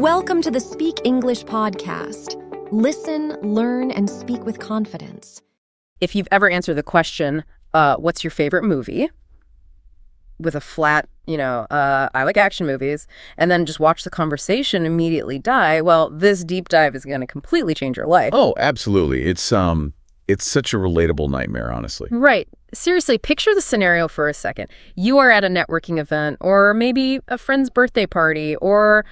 Welcome to the Speak English podcast. Listen, learn, and speak with confidence. If you've ever answered the question, what's your favorite movie? With a flat, I like action movies, and then just watch the conversation immediately die, well, this deep dive is going to completely change your life. Oh, absolutely. It's such a relatable nightmare, honestly. Right. Seriously, picture the scenario for a second. You are at a networking event, or maybe a friend's birthday party, or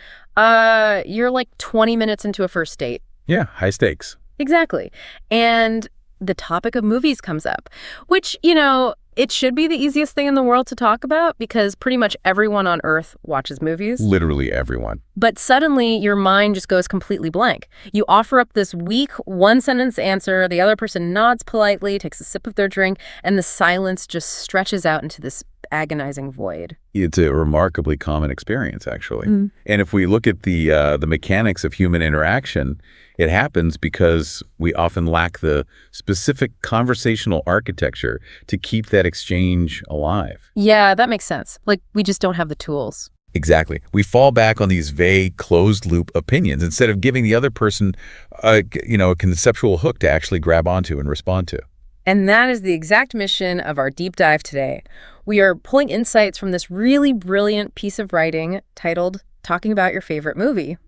you're like 20 minutes into a first date. Yeah, high stakes. Exactly. And the topic of movies comes up, which, it should be the easiest thing in the world to talk about because pretty much everyone on Earth watches movies. Literally everyone. But suddenly your mind just goes completely blank. You offer up this weak one-sentence answer, the other person nods politely, takes a sip of their drink, and the silence just stretches out into this agonizing void. It's a remarkably common experience, actually. And if we look at the mechanics of human interaction, it happens because we often lack the specific conversational architecture to keep that exchange alive. Yeah, that makes sense. Like, we just don't have the tools. Exactly. We fall back on these vague, closed-loop opinions instead of giving the other person a conceptual hook to actually grab onto and respond to. And that is the exact mission of our deep dive today. We are pulling insights from this really brilliant piece of writing titled Talking About Your Favorite Movie.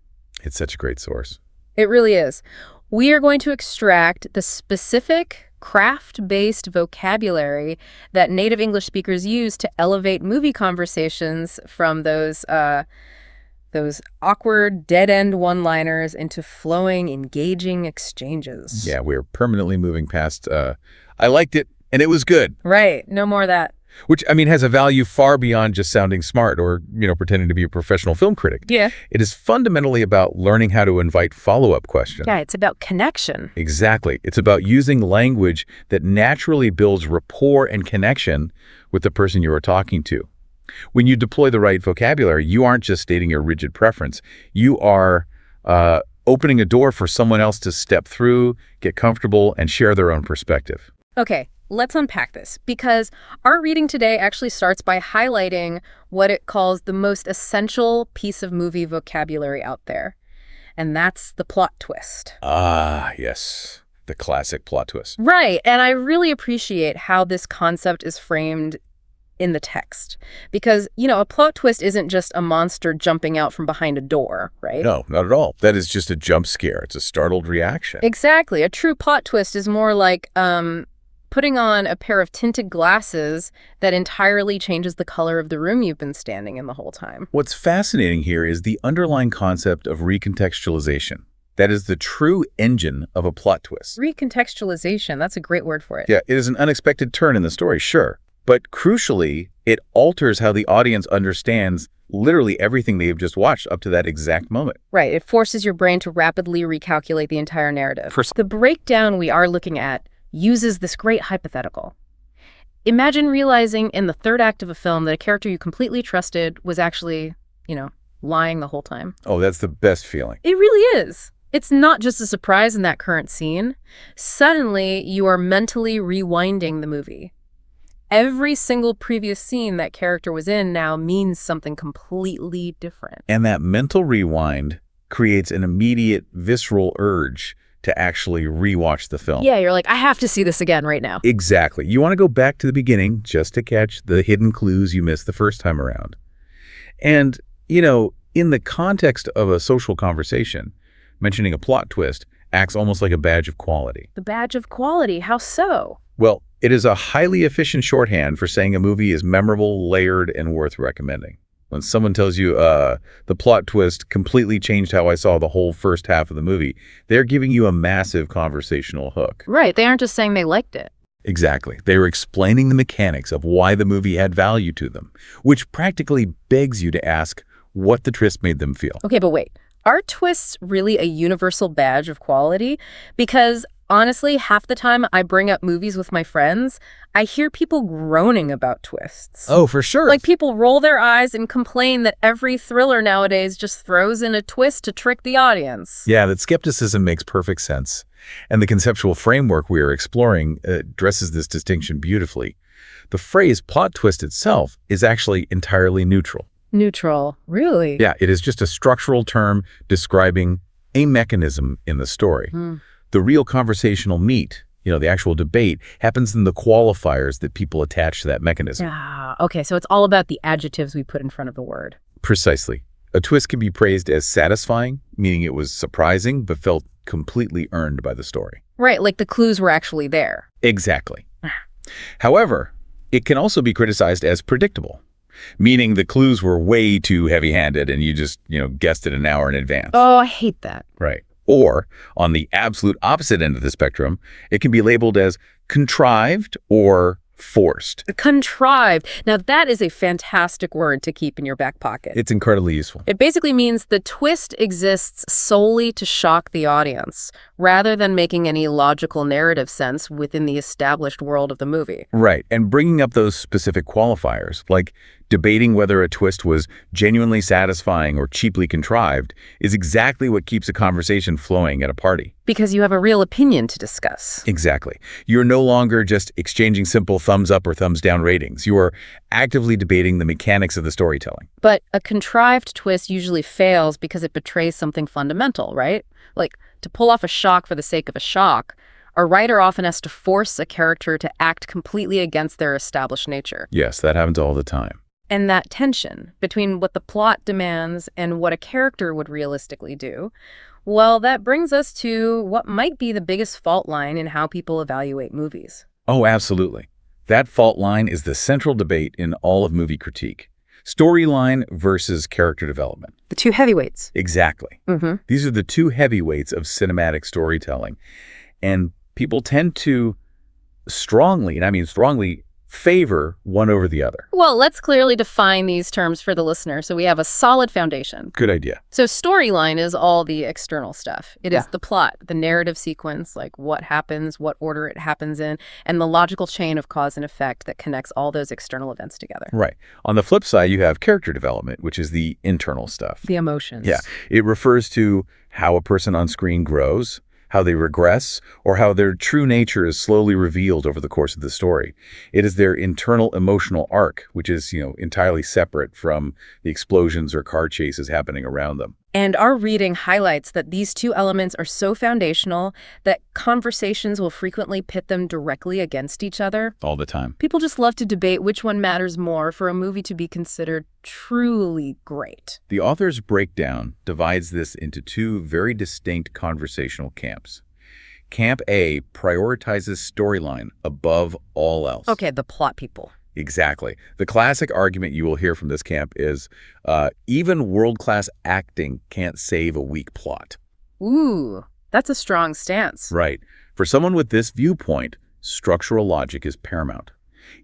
It's such a great source. It really is. We are going to extract the specific craft-based vocabulary that native English speakers use to elevate movie conversations from those awkward, dead-end one-liners into flowing, engaging exchanges. Yeah, we're permanently moving past, I liked it, and it was good. Right. No more of that. Which, has a value far beyond just sounding smart or, pretending to be a professional film critic. Yeah. It is fundamentally about learning how to invite follow-up questions. Yeah, it's about connection. Exactly. It's about using language that naturally builds rapport and connection with the person you are talking to. When you deploy the right vocabulary, you aren't just stating your rigid preference. You are opening a door for someone else to step through, get comfortable, and share their own perspective. Okay, let's unpack this, because our reading today actually starts by highlighting what it calls the most essential piece of movie vocabulary out there, and that's the plot twist. Ah, yes, the classic plot twist. Right, and I really appreciate how this concept is framed in the text, because, a plot twist isn't just a monster jumping out from behind a door, right? No, not at all. That is just a jump scare. It's a startled reaction. Exactly. A true plot twist is more like putting on a pair of tinted glasses that entirely changes the color of the room you've been standing in the whole time. What's fascinating here is the underlying concept of recontextualization. That is the true engine of a plot twist. Recontextualization, that's a great word for it. Yeah, it is an unexpected turn in the story, sure. But crucially, it alters how the audience understands literally everything they've just watched up to that exact moment. Right. It forces your brain to rapidly recalculate the entire narrative. The breakdown we are looking at uses this great hypothetical. Imagine realizing in the third act of a film that a character you completely trusted was actually, lying the whole time. Oh, that's the best feeling. It really is. It's not just a surprise in that current scene. Suddenly, you are mentally rewinding the movie. Every single previous scene that character was in now means something completely different. And that mental rewind creates an immediate visceral urge to actually rewatch the film. Yeah, you're like, I have to see this again right now. Exactly. You want to go back to the beginning just to catch the hidden clues you missed the first time around. And, in the context of a social conversation, mentioning a plot twist acts almost like a badge of quality. The badge of quality? How so? Well, it is a highly efficient shorthand for saying a movie is memorable, layered, and worth recommending. When someone tells you the plot twist completely changed how I saw the whole first half of the movie, they're giving you a massive conversational hook. Right. They aren't just saying they liked it. Exactly. They were explaining the mechanics of why the movie had value to them, which practically begs you to ask what the twist made them feel. Okay, but wait. Are twists really a universal badge of quality? Because honestly, half the time I bring up movies with my friends, I hear people groaning about twists. Oh, for sure. Like people roll their eyes and complain that every thriller nowadays just throws in a twist to trick the audience. Yeah, that skepticism makes perfect sense. And the conceptual framework we are exploring addresses this distinction beautifully. The phrase plot twist itself is actually entirely neutral. Neutral. Really? Yeah, it is just a structural term describing a mechanism in the story. The real conversational meat, the actual debate, happens in the qualifiers that people attach to that mechanism. Ah, okay, so it's all about the adjectives we put in front of the word. Precisely. A twist can be praised as satisfying, meaning it was surprising but felt completely earned by the story. Right, like the clues were actually there. Exactly. However, it can also be criticized as predictable, meaning the clues were way too heavy-handed and you just, guessed it an hour in advance. Oh, I hate that. Right. Or, on the absolute opposite end of the spectrum, it can be labeled as contrived or forced. Contrived. Now, that is a fantastic word to keep in your back pocket. It's incredibly useful. It basically means the twist exists solely to shock the audience, rather than making any logical narrative sense within the established world of the movie. Right. And bringing up those specific qualifiers, like debating whether a twist was genuinely satisfying or cheaply contrived, is exactly what keeps a conversation flowing at a party. Because you have a real opinion to discuss. Exactly. You're no longer just exchanging simple thumbs up or thumbs down ratings. You are actively debating the mechanics of the storytelling. But a contrived twist usually fails because it betrays something fundamental, right? Like, to pull off a shock for the sake of a shock, a writer often has to force a character to act completely against their established nature. Yes, that happens all the time. And that tension between what the plot demands and what a character would realistically do, well, that brings us to what might be the biggest fault line in how people evaluate movies. Oh, absolutely. That fault line is the central debate in all of movie critique. Storyline versus character development. The two heavyweights. Exactly. These are the two heavyweights of cinematic storytelling. And people tend to strongly, and I mean strongly, favor one over the other. Well, let's clearly define these terms for the listener so we have a solid foundation. Good idea. So storyline is all the external stuff. It is the plot, the narrative sequence, like what happens, what order it happens in, and the logical chain of cause and effect that connects all those external events together. Right. On the flip side, you have character development, which is the internal stuff. The emotions. Yeah. It refers to how a person on screen grows, how they regress, or how their true nature is slowly revealed over the course of the story. It is their internal emotional arc, which is, entirely separate from the explosions or car chases happening around them. And our reading highlights that these two elements are so foundational that conversations will frequently pit them directly against each other. All the time. People just love to debate which one matters more for a movie to be considered truly great. The author's breakdown divides this into two very distinct conversational camps. Camp A prioritizes storyline above all else. Okay, the plot people. Exactly. The classic argument you will hear from this camp is, even world-class acting can't save a weak plot. Ooh, that's a strong stance. Right. For someone with this viewpoint, structural logic is paramount.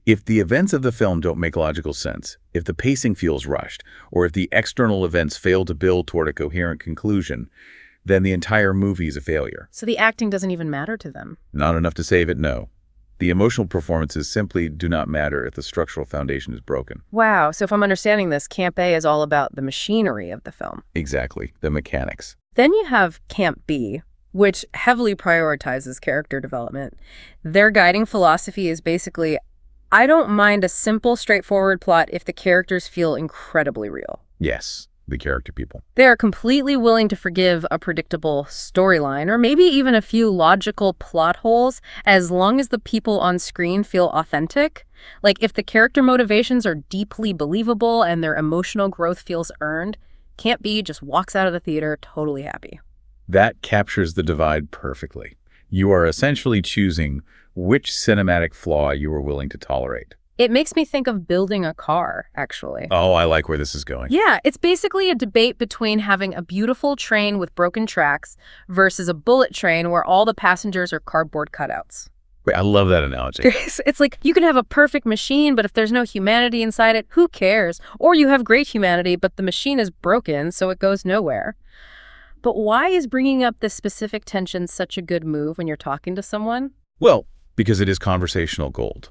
If the events of the film don't make logical sense, if the pacing feels rushed, or if the external events fail to build toward a coherent conclusion, then the entire movie is a failure. So the acting doesn't even matter to them? Not enough to save it, no. The emotional performances simply do not matter if the structural foundation is broken. Wow, so if I'm understanding this, Camp A is all about the machinery of the film. Exactly, the mechanics. Then you have Camp B, which heavily prioritizes character development. Their guiding philosophy is basically, I don't mind a simple, straightforward plot if the characters feel incredibly real. Yes, the character people. They are completely willing to forgive a predictable storyline or maybe even a few logical plot holes as long as the people on screen feel authentic. Like if the character motivations are deeply believable and their emotional growth feels earned, Camp B just walks out of the theater totally happy. That captures the divide perfectly. You are essentially choosing which cinematic flaw you are willing to tolerate. It makes me think of building a car, actually. Oh, I like where this is going. Yeah, it's basically a debate between having a beautiful train with broken tracks versus a bullet train where all the passengers are cardboard cutouts. Wait, I love that analogy. It's like you can have a perfect machine, but if there's no humanity inside it, who cares? Or you have great humanity, but the machine is broken, so it goes nowhere. But why is bringing up this specific tension such a good move when you're talking to someone? Well, because it is conversational gold.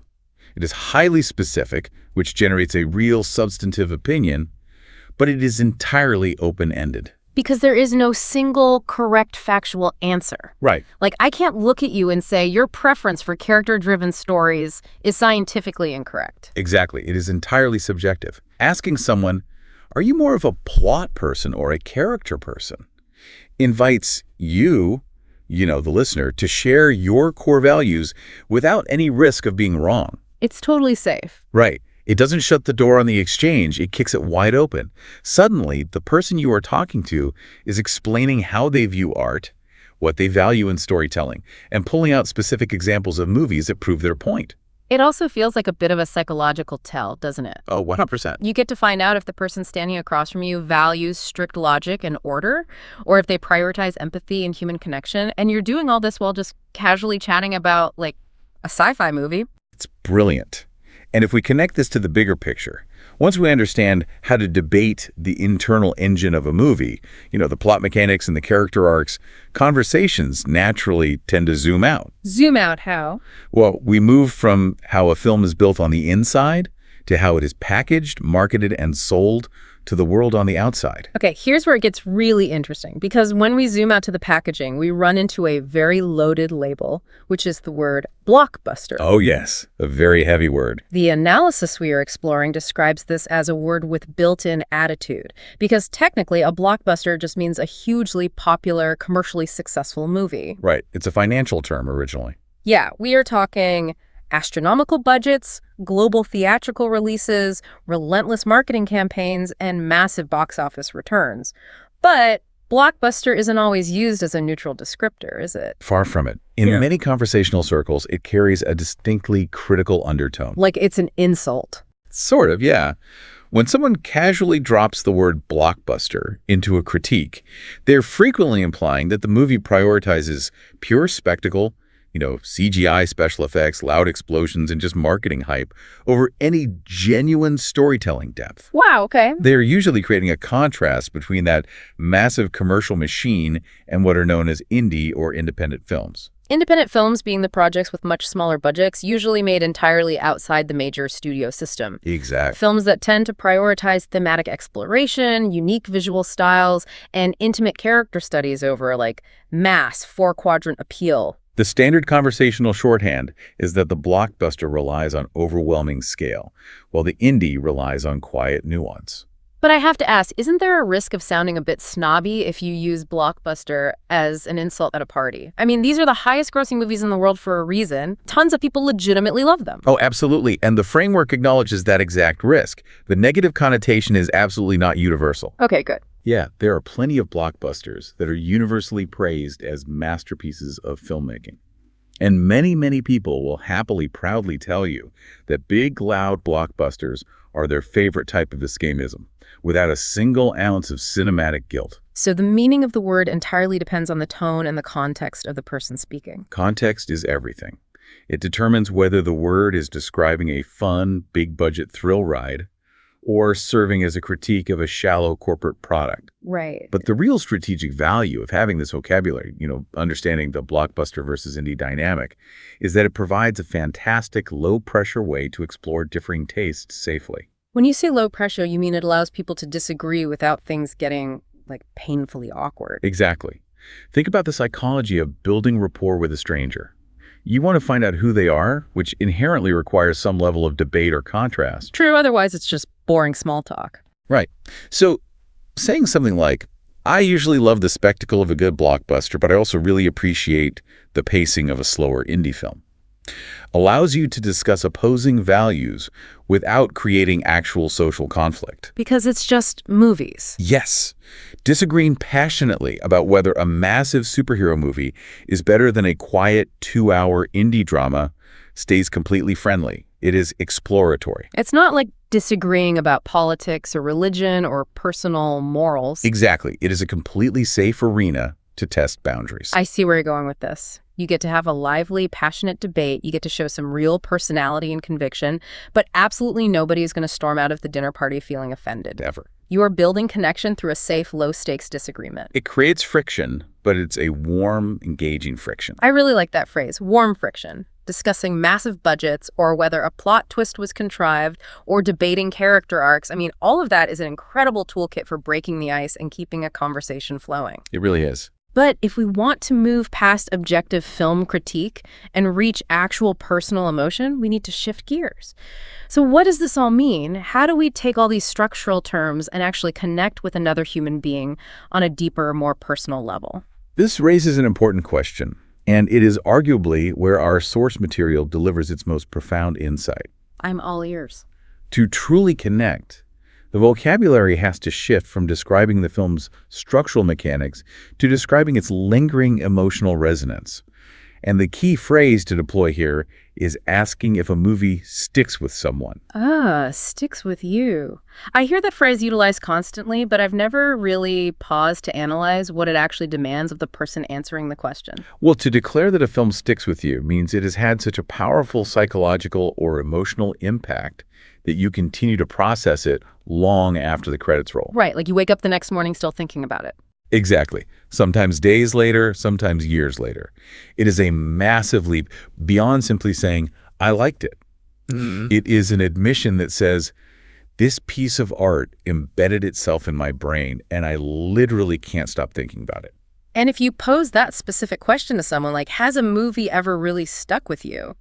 It is highly specific, which generates a real substantive opinion, but it is entirely open-ended. Because there is no single correct factual answer. Right. Like, I can't look at you and say your preference for character-driven stories is scientifically incorrect. Exactly. It is entirely subjective. Asking someone, Are you more of a plot person or a character person? Invites you, the listener, to share your core values without any risk of being wrong. It's totally safe. Right. It doesn't shut the door on the exchange. It kicks it wide open. Suddenly, the person you are talking to is explaining how they view art, what they value in storytelling, and pulling out specific examples of movies that prove their point. It also feels like a bit of a psychological tell, doesn't it? Oh, 100%. You get to find out if the person standing across from you values strict logic and order, or if they prioritize empathy and human connection. And you're doing all this while just casually chatting about, like, a sci-fi movie. It's brilliant. And if we connect this to the bigger picture, once we understand how to debate the internal engine of a movie, the plot mechanics and the character arcs, conversations naturally tend to zoom out. Zoom out how? Well, we move from how a film is built on the inside to how it is packaged, marketed, and sold to the world on the outside. Okay, here's where it gets really interesting, because when we zoom out to the packaging, we run into a very loaded label, which is the word blockbuster. Oh, yes, a very heavy word. The analysis we are exploring describes this as a word with built-in attitude, because technically a blockbuster just means a hugely popular, commercially successful movie. Right, it's a financial term originally. Yeah, we are talking astronomical budgets, global theatrical releases, relentless marketing campaigns, and massive box office returns. But blockbuster isn't always used as a neutral descriptor, is it? Far from it. In many conversational circles, it carries a distinctly critical undertone. Like it's an insult. Sort of, yeah. When someone casually drops the word blockbuster into a critique, they're frequently implying that the movie prioritizes pure spectacle, CGI special effects, loud explosions, and just marketing hype over any genuine storytelling depth. Wow, okay. They're usually creating a contrast between that massive commercial machine and what are known as indie or independent films. Independent films being the projects with much smaller budgets, usually made entirely outside the major studio system. Exactly. Films that tend to prioritize thematic exploration, unique visual styles, and intimate character studies over, like, mass, four-quadrant appeal. The standard conversational shorthand is that the blockbuster relies on overwhelming scale, while the indie relies on quiet nuance. But I have to ask, isn't there a risk of sounding a bit snobby if you use blockbuster as an insult at a party? I mean, these are the highest grossing movies in the world for a reason. Tons of people legitimately love them. Oh, absolutely. And the framework acknowledges that exact risk. The negative connotation is absolutely not universal. Okay, good. Yeah, there are plenty of blockbusters that are universally praised as masterpieces of filmmaking. And many, many people will happily, proudly tell you that big, loud blockbusters are their favorite type of escapism, without a single ounce of cinematic guilt. So the meaning of the word entirely depends on the tone and the context of the person speaking. Context is everything. It determines whether the word is describing a fun, big-budget thrill ride or serving as a critique of a shallow corporate product. Right. But the real strategic value of having this vocabulary, understanding the blockbuster versus indie dynamic, is that it provides a fantastic low-pressure way to explore differing tastes safely. When you say low pressure, you mean it allows people to disagree without things getting, like, painfully awkward. Exactly. Think about the psychology of building rapport with a stranger. You want to find out who they are, which inherently requires some level of debate or contrast. True, otherwise it's just boring small talk. Right. So saying something like, I usually love the spectacle of a good blockbuster, but I also really appreciate the pacing of a slower indie film, allows you to discuss opposing values without creating actual social conflict. Because it's just movies. Yes. Disagreeing passionately about whether a massive superhero movie is better than a quiet 2-hour indie drama stays completely friendly. It is exploratory. It's not like disagreeing about politics or religion or personal morals. Exactly. It is a completely safe arena to test boundaries. I see where you're going with this. You get to have a lively, passionate debate. You get to show some real personality and conviction, but absolutely nobody is going to storm out of the dinner party feeling offended. Ever. You are building connection through a safe, low-stakes disagreement. It creates friction, but it's a warm, engaging friction. I really like that phrase, warm friction. Discussing massive budgets or whether a plot twist was contrived or debating character arcs. I mean, all of that is an incredible toolkit for breaking the ice and keeping a conversation flowing. It really is. But if we want to move past objective film critique and reach actual personal emotion, we need to shift gears. So what does this all mean? How do we take all these structural terms and actually connect with another human being on a deeper, more personal level? This raises an important question, and it is arguably where our source material delivers its most profound insight. I'm all ears. To truly connect, the vocabulary has to shift from describing the film's structural mechanics to describing its lingering emotional resonance. And the key phrase to deploy here is asking if a movie sticks with someone. Sticks with you. I hear that phrase utilized constantly, but I've never really paused to analyze what it actually demands of the person answering the question. Well, to declare that a film sticks with you means it has had such a powerful psychological or emotional impact that you continue to process it long after the credits roll. Right, like you wake up the next morning still thinking about it. Exactly. Sometimes days later, sometimes years later. It is a massive leap beyond simply saying, I liked it. It is an admission that says, this piece of art embedded itself in my brain, and I literally can't stop thinking about it. And if you pose that specific question to someone, like, has a movie ever really stuck with you?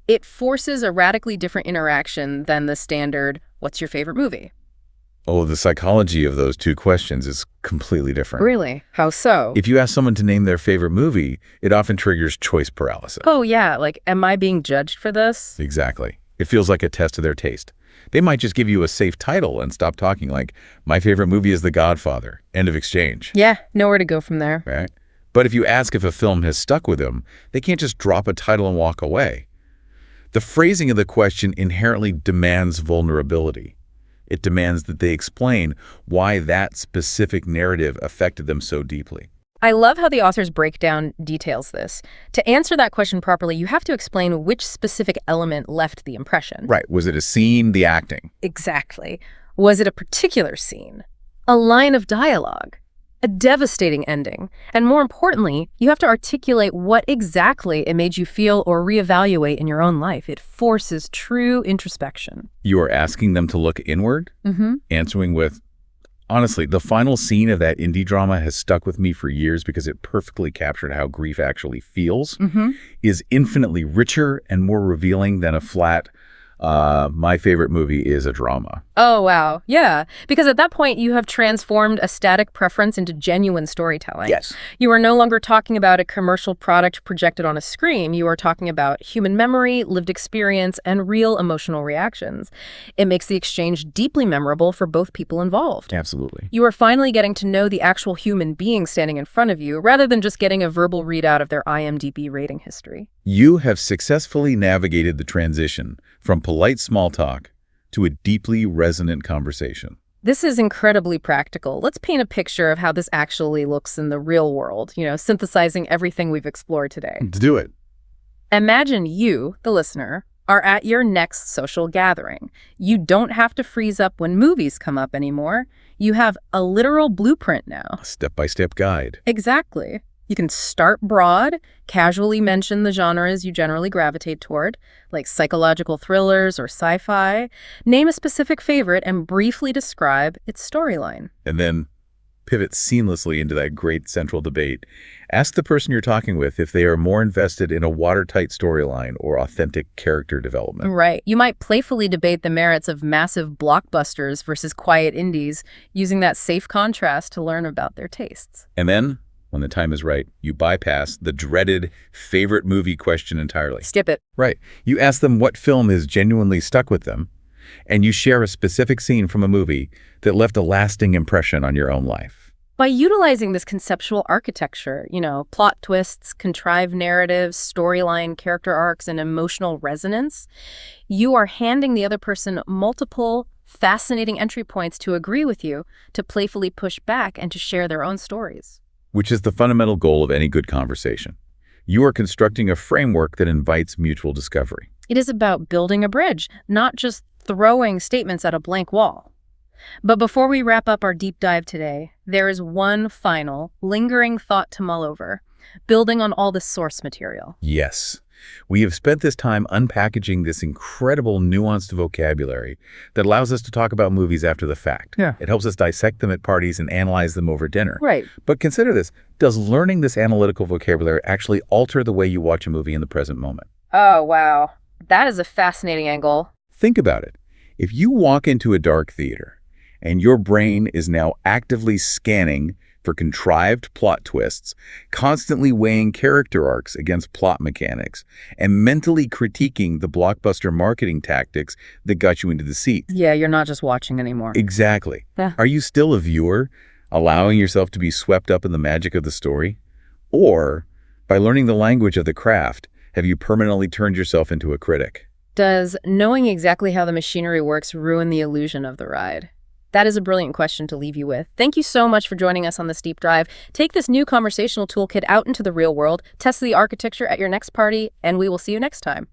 It forces a radically different interaction than the standard, what's your favorite movie? Oh, the psychology of those two questions is completely different. Really? How so? If you ask someone to name their favorite movie, it often triggers choice paralysis. Oh, yeah. Like, am I being judged for this? Exactly. It feels like a test of their taste. They might just give you a safe title and stop talking, like, my favorite movie is The Godfather. End of exchange. Yeah, nowhere to go from there. Right? But if you ask if a film has stuck with them, they can't just drop a title and walk away. The phrasing of the question inherently demands vulnerability. It demands that they explain why that specific narrative affected them so deeply. I love how the author's breakdown details this. To answer that question properly, you have to explain which specific element left the impression. Right. Was it a scene, the acting? Exactly. Was it a particular scene? A line of dialogue? A devastating ending? And more importantly, you have to articulate what exactly it made you feel or reevaluate in your own life. It forces true introspection. You are asking them to look inward, answering with, honestly, the final scene of that indie drama has stuck with me for years because it perfectly captured how grief actually feels, is infinitely richer and more revealing than a flat, my favorite movie is a drama. Oh, wow. Yeah. Because at that point, you have transformed a static preference into genuine storytelling. Yes. You are no longer talking about a commercial product projected on a screen. You are talking about human memory, lived experience, and real emotional reactions. It makes the exchange deeply memorable for both people involved. Absolutely. You are finally getting to know the actual human being standing in front of you, rather than just getting a verbal readout of their IMDb rating history. You have successfully navigated the transition from polite small talk to a deeply resonant conversation. This is incredibly practical. Let's paint a picture of how this actually looks in the real world, synthesizing everything we've explored today. Let's do it. Imagine you, the listener, are at your next social gathering. You don't have to freeze up when movies come up anymore. You have a literal blueprint now. A step-by-step guide. Exactly. You can start broad, casually mention the genres you generally gravitate toward, like psychological thrillers or sci-fi, name a specific favorite, and briefly describe its storyline. And then pivot seamlessly into that great central debate. Ask the person you're talking with if they are more invested in a watertight storyline or authentic character development. Right. You might playfully debate the merits of massive blockbusters versus quiet indies, using that safe contrast to learn about their tastes. And then, when the time is right, you bypass the dreaded favorite movie question entirely. Skip it. Right. You ask them what film has genuinely stuck with them, and you share a specific scene from a movie that left a lasting impression on your own life. By utilizing this conceptual architecture, plot twists, contrived narratives, storyline, character arcs, and emotional resonance, you are handing the other person multiple fascinating entry points to agree with you, to playfully push back, and to share their own stories. Which is the fundamental goal of any good conversation. You are constructing a framework that invites mutual discovery. It is about building a bridge, not just throwing statements at a blank wall. But before we wrap up our deep dive today, there is one final, lingering thought to mull over, building on all this source material. Yes. We have spent this time unpackaging this incredible nuanced vocabulary that allows us to talk about movies after the fact. Yeah. It helps us dissect them at parties and analyze them over dinner. Right. But consider this. Does learning this analytical vocabulary actually alter the way you watch a movie in the present moment? Oh, wow. That is a fascinating angle. Think about it. If you walk into a dark theater and your brain is now actively scanning for contrived plot twists, constantly weighing character arcs against plot mechanics, and mentally critiquing the blockbuster marketing tactics that got you into the seat. Yeah, you're not just watching anymore. Exactly. Yeah. Are you still a viewer, allowing yourself to be swept up in the magic of the story? Or, by learning the language of the craft, have you permanently turned yourself into a critic? Does knowing exactly how the machinery works ruin the illusion of the ride? That is a brilliant question to leave you with. Thank you so much for joining us on this deep dive. Take this new conversational toolkit out into the real world, test the architecture at your next party, and we will see you next time.